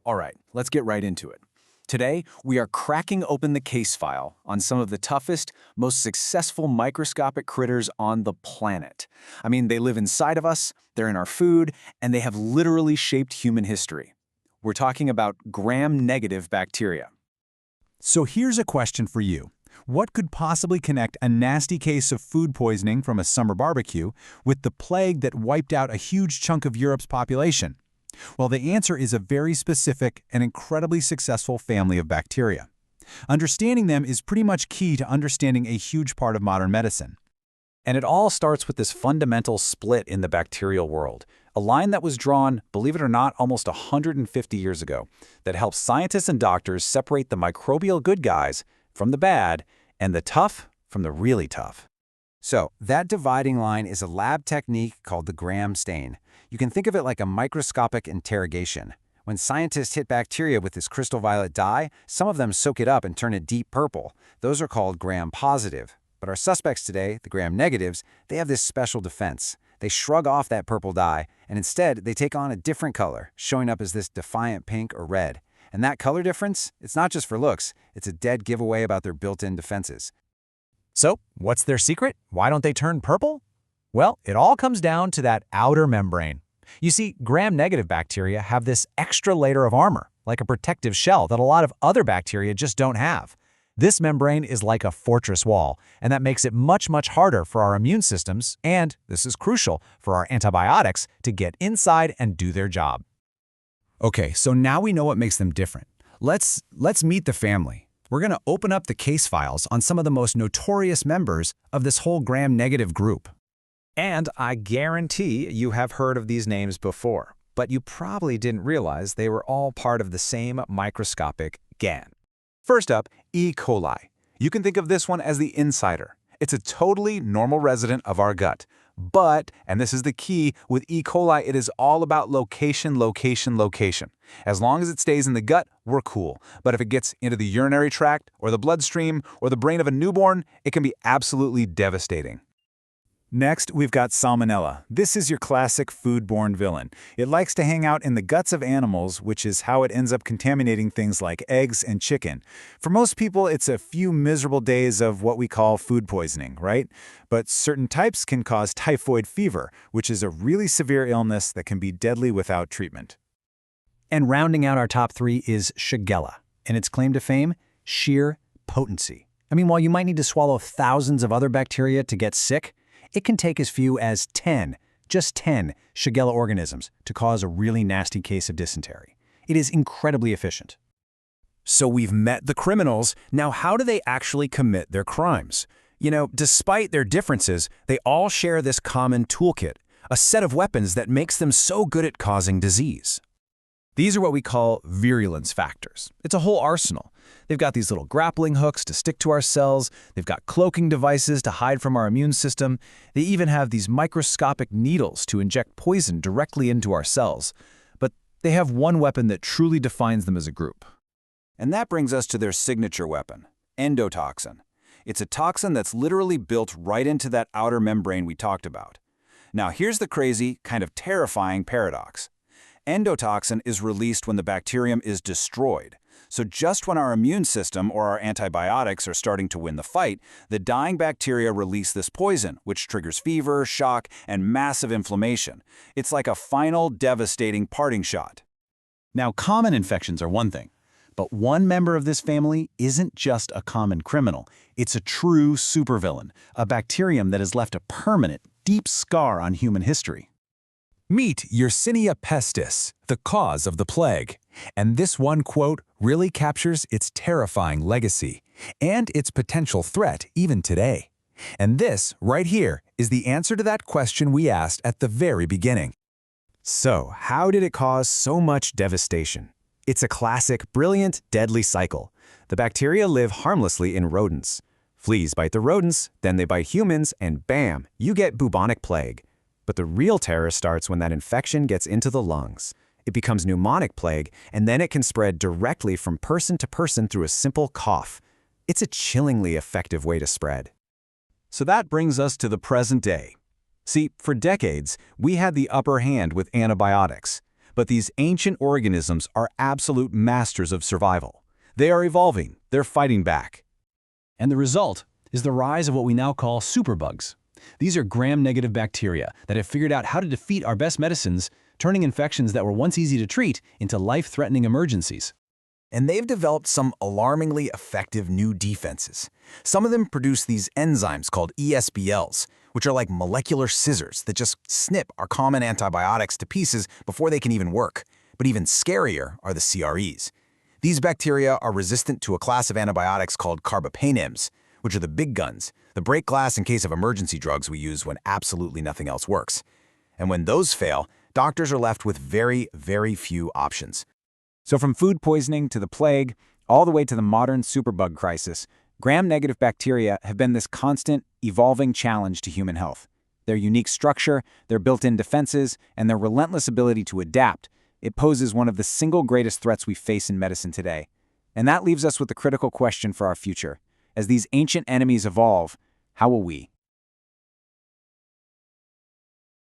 All right, let's get right into it. Today, we are cracking open the case file on some of the toughest, most successful microscopic critters on the planet. I mean, they live inside of us, they're in our food, and they have literally shaped human history. We're talking about gram-negative bacteria. So here's a question for you. What could possibly connect a nasty case of food poisoning from a summer barbecue with the plague that wiped out a huge chunk of Europe's population? Well, the answer is a very specific and incredibly successful family of bacteria. Understanding them is pretty much key to understanding a huge part of modern medicine. And it all starts with this fundamental split in the bacterial world, a line that was drawn, believe it or not, almost 150 years ago, that helps scientists and doctors separate the microbial good guys from the bad and the tough from the really tough. So, that dividing line is a lab technique called the Gram stain. You can think of it like a microscopic interrogation. When scientists hit bacteria with this crystal violet dye, some of them soak it up and turn it deep purple. Those are called gram-positive. But our suspects today, the gram-negatives, they have this special defense. They shrug off that purple dye, and instead they take on a different color, showing up as this defiant pink or red. And that color difference, it's not just for looks, it's a dead giveaway about their built-in defenses. So, what's their secret? Why don't they turn purple? Well, it all comes down to that outer membrane. You see, gram-negative bacteria have this extra layer of armor, like a protective shell that a lot of other bacteria just don't have. This membrane is like a fortress wall, and that makes it much harder for our immune systems and, this is crucial, for our antibiotics to get inside and do their job. Okay, so now we know what makes them different. Let's meet the family. We're going to open up the case files on some of the most notorious members of this whole gram-negative group. And I guarantee you have heard of these names before, but you probably didn't realize they were all part of the same microscopic GAN. First up, E. coli. You can think of this one as the insider. It's a totally normal resident of our gut. But, and this is the key, with E. coli, it is all about location. As long as it stays in the gut, we're cool. But if it gets into the urinary tract, or the bloodstream, or the brain of a newborn, it can be absolutely devastating. Next, we've got Salmonella. This is your classic foodborne villain. It likes to hang out in the guts of animals, which is how it ends up contaminating things like eggs and chicken. For most people, it's a few miserable days of what we call food poisoning, right? But certain types can cause typhoid fever, which is a really severe illness that can be deadly without treatment. And rounding out our top three is Shigella, and its claim to fame, sheer potency. I mean, while you might need to swallow thousands of other bacteria to get sick, it can take as few as 10, just 10, Shigella organisms to cause a really nasty case of dysentery. It is incredibly efficient. So we've met the criminals. Now, how do they actually commit their crimes? You know, despite their differences, they all share this common toolkit, a set of weapons that makes them so good at causing disease. These are what we call virulence factors. It's a whole arsenal. They've got these little grappling hooks to stick to our cells. They've got cloaking devices to hide from our immune system. They even have these microscopic needles to inject poison directly into our cells. But they have one weapon that truly defines them as a group. And that brings us to their signature weapon, endotoxin. It's a toxin that's literally built right into that outer membrane we talked about. Now, here's the crazy, kind of terrifying paradox. Endotoxin is released when the bacterium is destroyed. So just when our immune system or our antibiotics are starting to win the fight, the dying bacteria release this poison, which triggers fever, shock, and massive inflammation. It's like a final, devastating parting shot. Now, common infections are one thing, but one member of this family isn't just a common criminal. It's a true supervillain, a bacterium that has left a permanent, deep scar on human history. Meet Yersinia pestis, the cause of the plague. And this one quote really captures its terrifying legacy and its potential threat even today. And this, right here, is the answer to that question we asked at the very beginning. So, how did it cause so much devastation? It's a classic, brilliant, deadly cycle. The bacteria live harmlessly in rodents. Fleas bite the rodents, then they bite humans, and bam, you get bubonic plague. But the real terror starts when that infection gets into the lungs. It becomes pneumonic plague, and then it can spread directly from person to person through a simple cough. It's a chillingly effective way to spread. So that brings us to the present day. See, for decades, we had the upper hand with antibiotics. But these ancient organisms are absolute masters of survival. They are evolving, they're fighting back. And the result is the rise of what we now call superbugs. These are gram-negative bacteria that have figured out how to defeat our best medicines, turning infections that were once easy to treat into life-threatening emergencies. And they've developed some alarmingly effective new defenses. Some of them produce these enzymes called ESBLs, which are like molecular scissors that just snip our common antibiotics to pieces before they can even work. But even scarier are the CREs. These bacteria are resistant to a class of antibiotics called carbapenems, which are the big guns, the break glass in case of emergency drugs we use when absolutely nothing else works. And when those fail, doctors are left with very, very few options. So from food poisoning to the plague, all the way to the modern superbug crisis, gram-negative bacteria have been this constant, evolving challenge to human health. Their unique structure, their built-in defenses, and their relentless ability to adapt, it poses one of the single greatest threats we face in medicine today. And that leaves us with the critical question for our future. As these ancient enemies evolve, how will we?